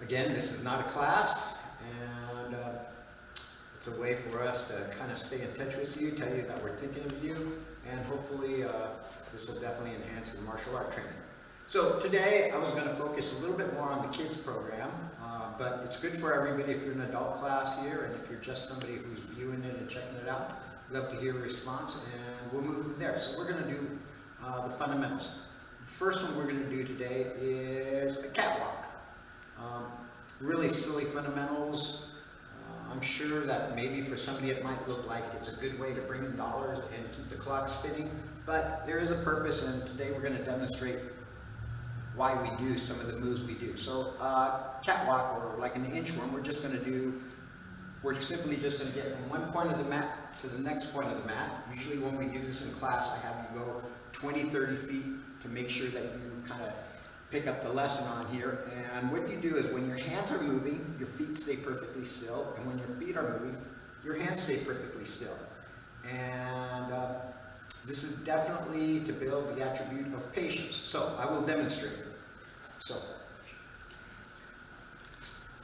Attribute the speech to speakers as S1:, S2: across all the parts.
S1: Again, this is not a class, and it's a way for us to kind of stay in touch with you, tell you that we're thinking of you, and hopefully this will definitely enhance your martial art training. So today I was going to focus a little bit more on the kids program, but it's good for everybody if you're in an adult class here, and if you're just somebody who's viewing it and checking it out. We'd love to hear a response, and we'll move from there. So we're going to do the fundamentals. The first one we're going to do today is a catwalk. Really silly fundamentals. I'm sure that maybe for somebody it might look like it's a good way to bring in dollars and keep the clock spinning, but there is a purpose, and today we're going to demonstrate why we do some of the moves we do. So catwalk, or like an inchworm, we're simply just going to get from one point of the mat to the next point of the mat. Usually when we do this in class, I have you go 20, 30 feet to make sure that you kind of pick up the lesson on here. And what you do is when your hands are moving, your feet stay perfectly still, and when your feet are moving, your hands stay perfectly still. And this is definitely to build the attribute of patience. So I will demonstrate. So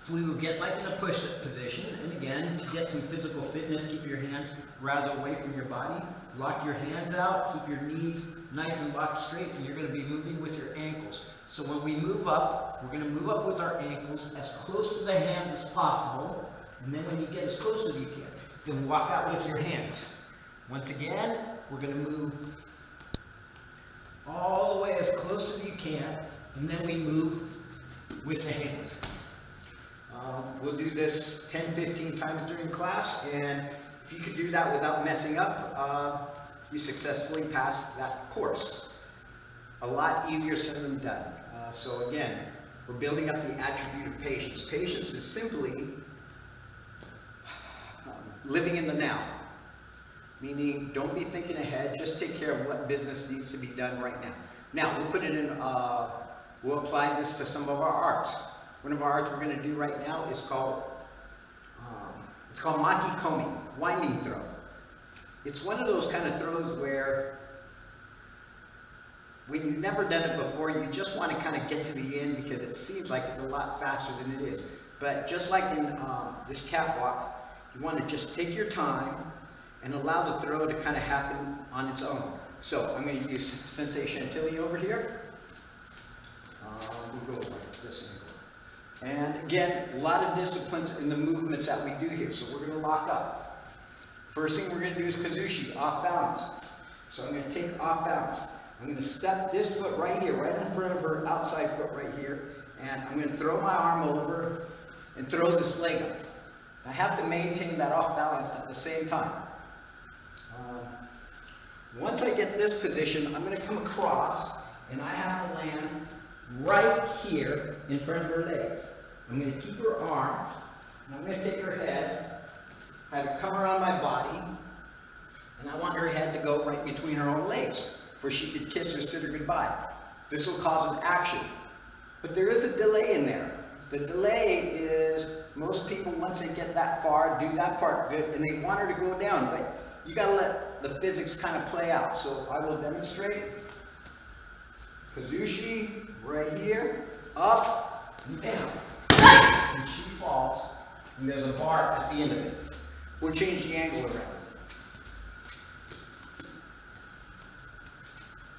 S1: we will get like in a push-up position, and again, to get some physical fitness, keep your hands rather away from your body. Lock your hands out, keep your knees nice and locked straight, and you're going to be moving with your ankles. So when we move up, we're going to move up with our ankles as close to the hand as possible, and then when you get as close as you can, then walk out with your hands. Once again, we're going to move all the way as close as you can, and then we move with the hands. We'll do this 10-15 times during class, and if you could do that without messing up, you successfully passed that course. A lot easier said than done. So again, we're building up the attribute of patience. Patience is simply living in the now. Meaning, don't be thinking ahead, just take care of what business needs to be done right now. Now, we'll put it in, we'll apply this to some of our arts. One of our arts we're going to do right now is called, Makikomi, winding throw. It's one of those kind of throws where, when you've never done it before, you just want to kind of get to the end because it seems like it's a lot faster than it is. But just like in this catwalk, you want to just take your time and allow the throw to kind of happen on its own. So I'm going to use Sensei Chantilly over here. We'll go like this. And again, a lot of disciplines in the movements that we do here. So we're going to lock up. First thing we're going to do is kazushi, off balance. So I'm going to take off balance. I'm going to step this foot right here, right in front of her outside foot right here. And I'm going to throw my arm over and throw this leg up. I have to maintain that off balance at the same time. Once I get this position, I'm going to come across, and I have to land right here in front of her legs. I'm going to keep her arm, and I'm going to take her head, have it come around my body, and I want her head to go right between her own legs, where she could kiss or sit her goodbye. This will cause an action. But there is a delay in there. The delay is most people, once they get that far, do that part good, and they want her to go down, but you got to let the physics kind of play out. So I will demonstrate. Kazushi, right here, up and down. And she falls, and there's a bar at the end of it. We'll change the angle around.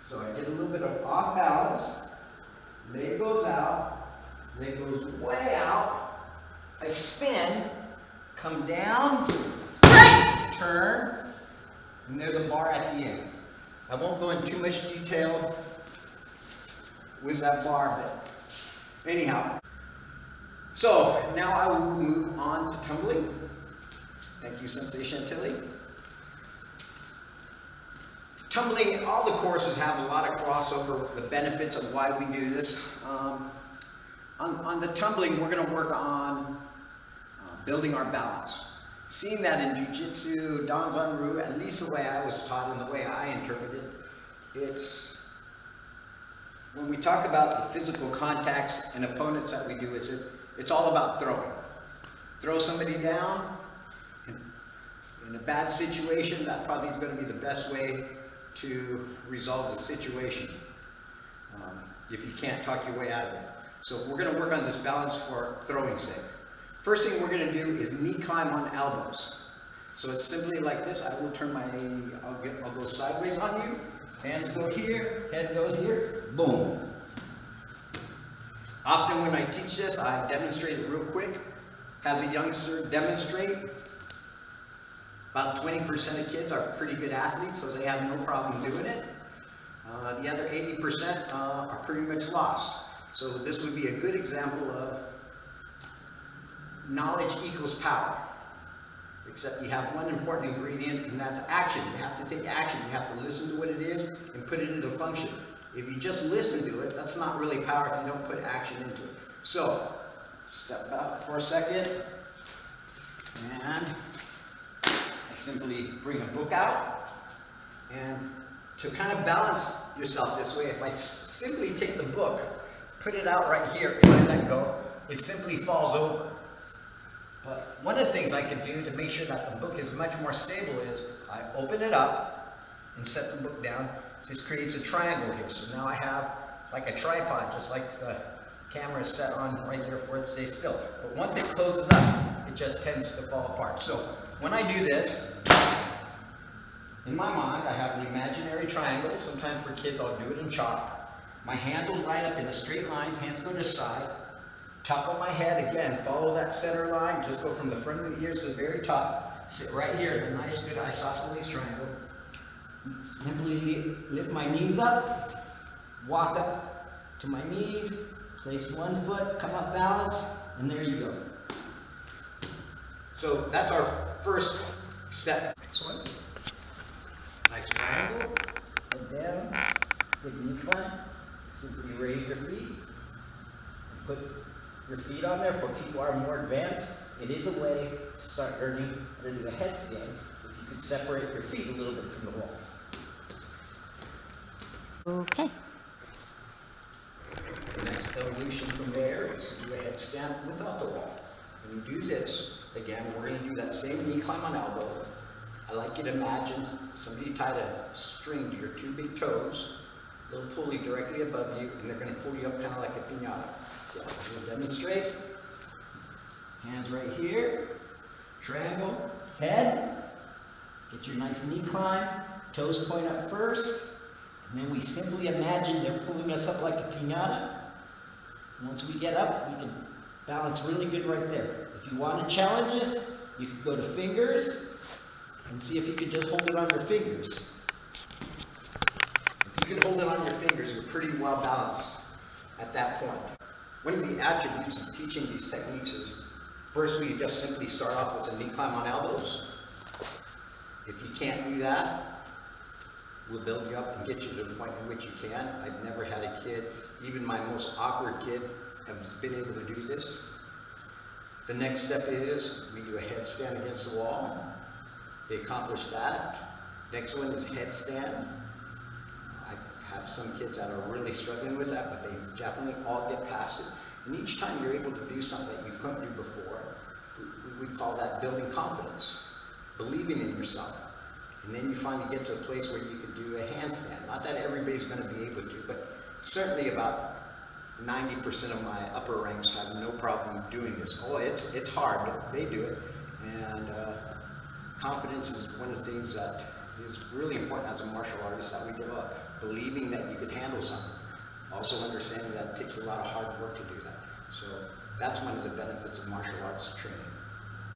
S1: So I get a little bit of off balance, leg goes out, leg goes way out, I spin, come down, turn, and there's a bar at the end. I won't go into too much detail with that bar, but anyhow. So now I will move on to tumbling. Thank you, Sensei Chantilly. Tumbling, all the courses have a lot of crossover, the benefits of why we do this. On the tumbling, we're going to work on building our balance. Seeing that in Jiu-Jitsu, Danzanru, at least the way I was taught and the way I interpret it, it's when we talk about the physical contacts and opponents that we do, it's all about throwing. Throw somebody down. In a bad situation, that probably is going to be the best way to resolve the situation if you can't talk your way out of it. So we're going to work on this balance for throwing sake. First thing we're going to do is knee climb on elbows. So it's simply like this. I will turn my, I'll go sideways on you. Hands go here, head goes here, boom. Often when I teach this, I demonstrate it real quick. Have the youngster demonstrate. About 20% of kids are pretty good athletes, so they have no problem doing it. The other 80% are pretty much lost. So this would be a good example of knowledge equals power. Except you have one important ingredient, and that's action. You have to take action. You have to listen to what it is and put it into function. If you just listen to it, that's not really power if you don't put action into it. So, step back for a second, and I simply bring a book out, and to kind of balance yourself this way, if I simply take the book, put it out right here, and I let go, it simply falls over. But one of the things I can do to make sure that the book is much more stable is I open it up and set the book down. This creates a triangle here. So now I have like a tripod, just like the camera is set on right there for it to stay still. But once it closes up, it just tends to fall apart. So when I do this, in my mind, I have an imaginary triangle. Sometimes for kids, I'll do it in chalk. My hand will line up in a straight line, hands go to the side. Top of my head, again, follow that center line, just go from the front of the ears to the very top. Sit right here in a nice, good isosceles triangle. Simply lift my knees up, walk up to my knees, place one foot, come up, balance, and there you go. So that's our first step. Next one. Nice triangle, head down, good knee climb. Simply raise your feet, and put your feet on there. For people who are more advanced, it is a way to start learning how to do a headstand if you could separate your feet a little bit from the wall.
S2: Okay.
S1: The next evolution from there is to do a headstand without the wall. When you do this, again, we're going to do that same knee climb on elbow. I like you to imagine somebody tied a string to your two big toes, a little pulley directly above you, and they're going to pull you up kind of like a piñata. Yeah, we'll demonstrate. Hands right here. Triangle. Head. Get your nice knee climb. Toes point up first. And then we simply imagine they're pulling us up like a piñata. Once we get up, we can balance really good right there. If you want to challenge this, you can go to fingers and see if you can just hold it on your fingers. If you can hold it on your fingers, you're pretty well balanced at that point. One of the attributes of teaching these techniques is, firstly, you just simply start off with a knee climb on elbows. If you can't do that, we'll build you up and get you to the point in which you can. I've never had a kid, even my most awkward kid, have been able to do this. The next step is we do a headstand against the wall. They accomplish that. Next one is headstand. I have some kids that are really struggling with that, but they definitely all get past it. And each time you're able to do something that you couldn't do before, we call that building confidence, believing in yourself. And then you finally get to a place where you can do a handstand. Not that everybody's going to be able to, but certainly about 90% of my upper ranks have no problem doing this. Oh, it's hard, but they do it. And confidence is one of the things that is really important as a martial artist that we develop. Believing that you could handle something. Also understanding that it takes a lot of hard work to do that. So that's one of the benefits of martial arts training.